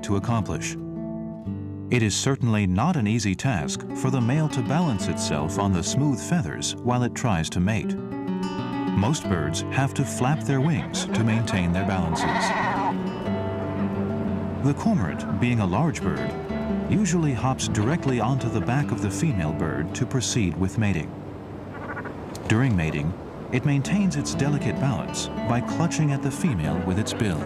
to accomplish. It is certainly not an easy task for the male to balance itself on the smooth feathers while it tries to mate. Most birds have to flap their wings to maintain their balances. The cormorant, being a large bird, usually hops directly onto the back of the female bird to proceed with mating. During mating, it maintains its delicate balance by clutching at the female with its bill.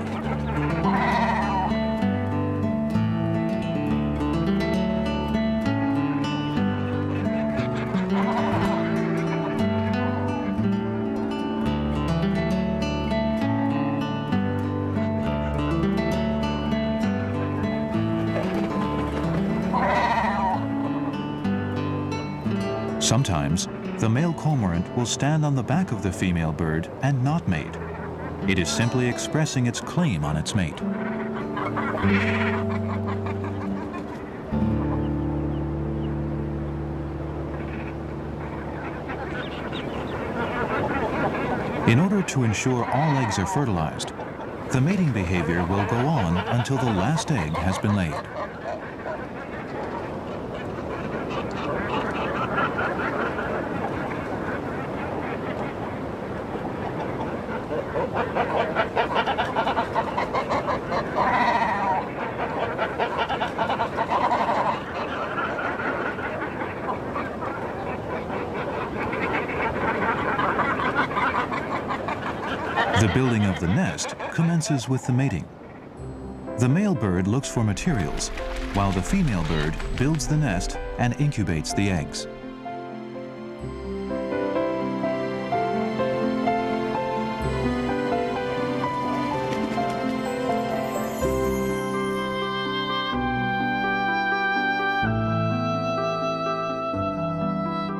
Sometimes, the male cormorant will stand on the back of the female bird and not mate. It is simply expressing its claim on its mate. In order to ensure all eggs are fertilized, the mating behavior will go on until the last egg has been laid. The building of the nest commences with the mating. The male bird looks for materials, while the female bird builds the nest and incubates the eggs.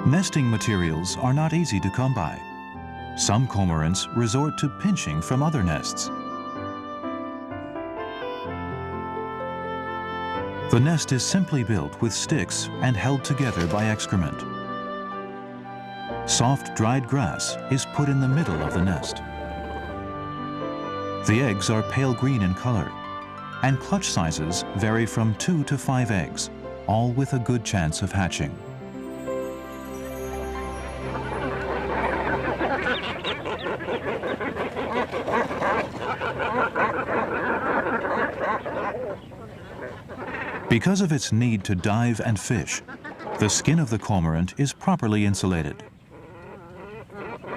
Nesting materials are not easy to come by. Some cormorants resort to pinching from other nests. The nest is simply built with sticks and held together by excrement. Soft, dried grass is put in the middle of the nest. The eggs are pale green in color, and clutch sizes vary from 2 to 5 eggs, all with a good chance of hatching. Because of its need to dive and fish, the skin of the cormorant is properly insulated.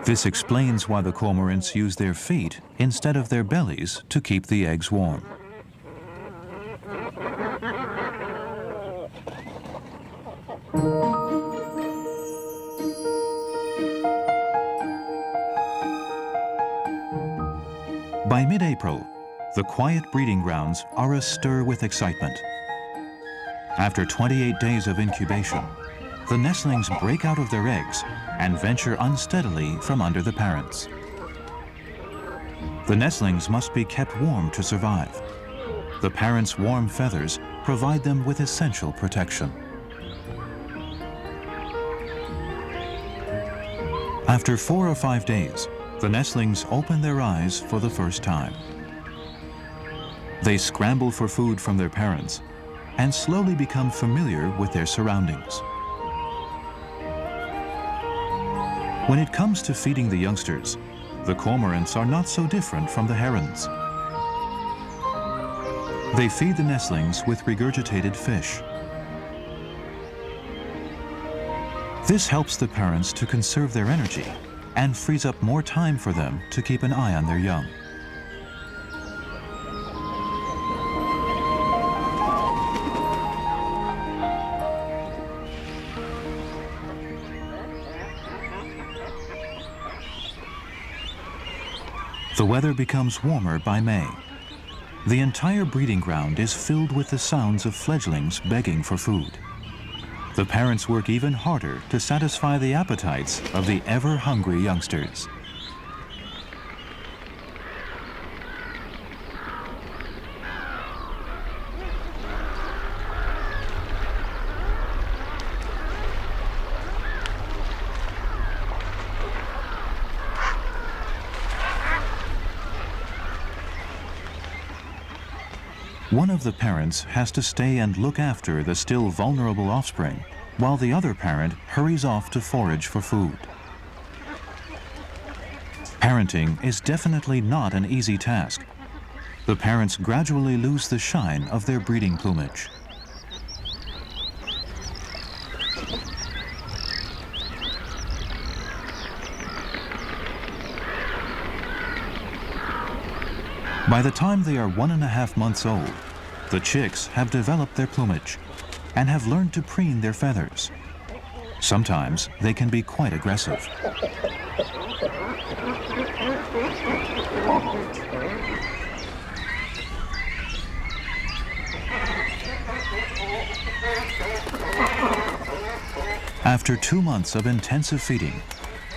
This explains why the cormorants use their feet instead of their bellies to keep the eggs warm. By mid-April, the quiet breeding grounds are astir with excitement. After 28 days of incubation, the nestlings break out of their eggs and venture unsteadily from under the parents. The nestlings must be kept warm to survive. The parents' warm feathers provide them with essential protection. After 4 or 5 days, the nestlings open their eyes for the first time. They scramble for food from their parents and slowly become familiar with their surroundings. When it comes to feeding the youngsters, the cormorants are not so different from the herons. They feed the nestlings with regurgitated fish. This helps the parents to conserve their energy and frees up more time for them to keep an eye on their young. The weather becomes warmer by May. The entire breeding ground is filled with the sounds of fledglings begging for food. The parents work even harder to satisfy the appetites of the ever-hungry youngsters. One of the parents has to stay and look after the still vulnerable offspring, while the other parent hurries off to forage for food. Parenting is definitely not an easy task. The parents gradually lose the shine of their breeding plumage. By the time they are 1.5 months old, the chicks have developed their plumage and have learned to preen their feathers. Sometimes they can be quite aggressive. After 2 months of intensive feeding,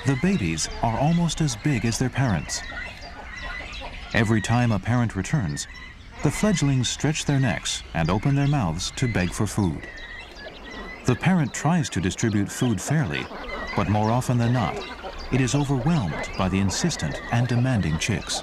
the babies are almost as big as their parents. Every time a parent returns, the fledglings stretch their necks and open their mouths to beg for food. The parent tries to distribute food fairly, but more often than not, it is overwhelmed by the insistent and demanding chicks.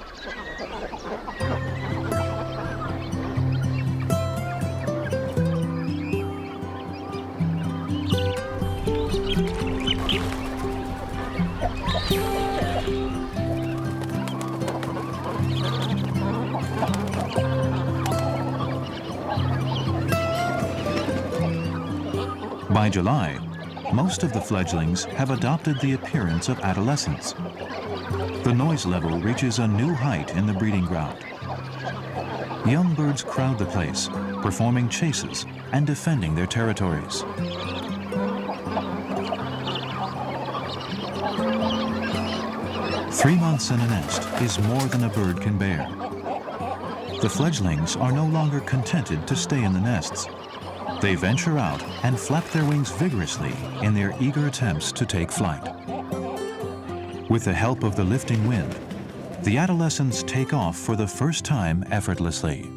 By July, most of the fledglings have adopted the appearance of adolescence. The noise level reaches a new height in the breeding ground. Young birds crowd the place, performing chases and defending their territories. Three months in a nest is more than a bird can bear. The fledglings are no longer contented to stay in the nests. They venture out and flap their wings vigorously in their eager attempts to take flight. With the help of the lifting wind, the adolescents take off for the first time effortlessly.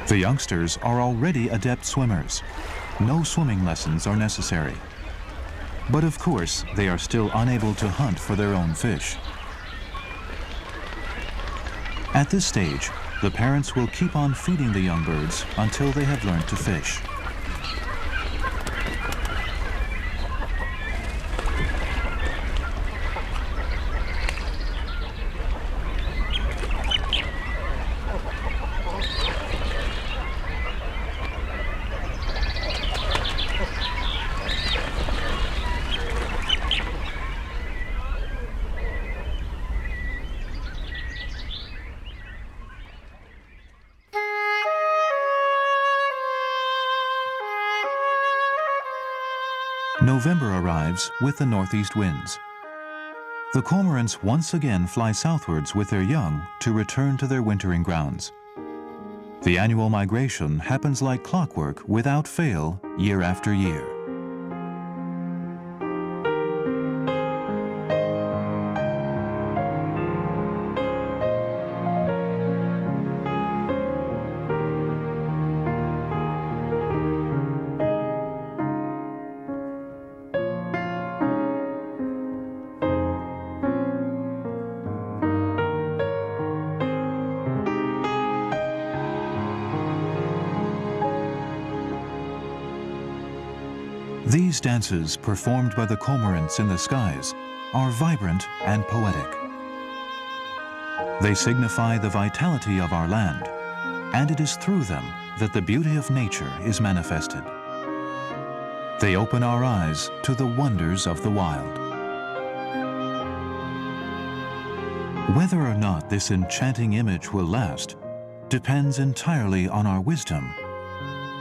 The youngsters are already adept swimmers. No swimming lessons are necessary. But of course, they are still unable to hunt for their own fish. At this stage, the parents will keep on feeding the young birds until they have learned to fish. November arrives with the northeast winds. The cormorants once again fly southwards with their young to return to their wintering grounds. The annual migration happens like clockwork without fail, year after year. These dances performed by the cormorants in the skies are vibrant and poetic. They signify the vitality of our land, and it is through them that the beauty of nature is manifested. They open our eyes to the wonders of the wild. Whether or not this enchanting image will last depends entirely on our wisdom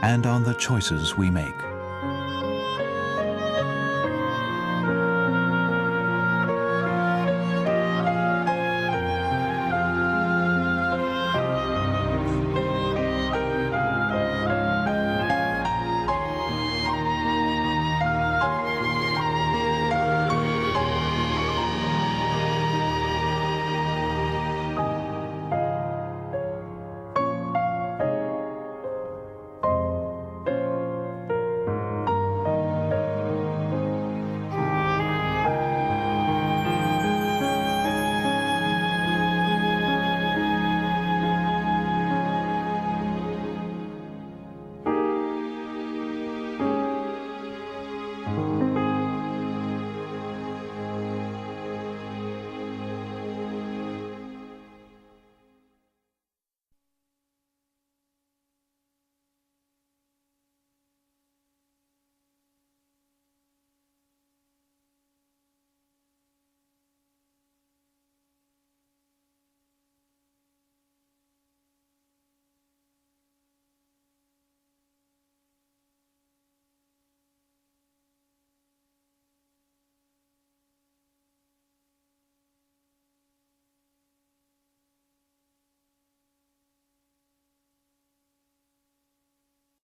and on the choices we make.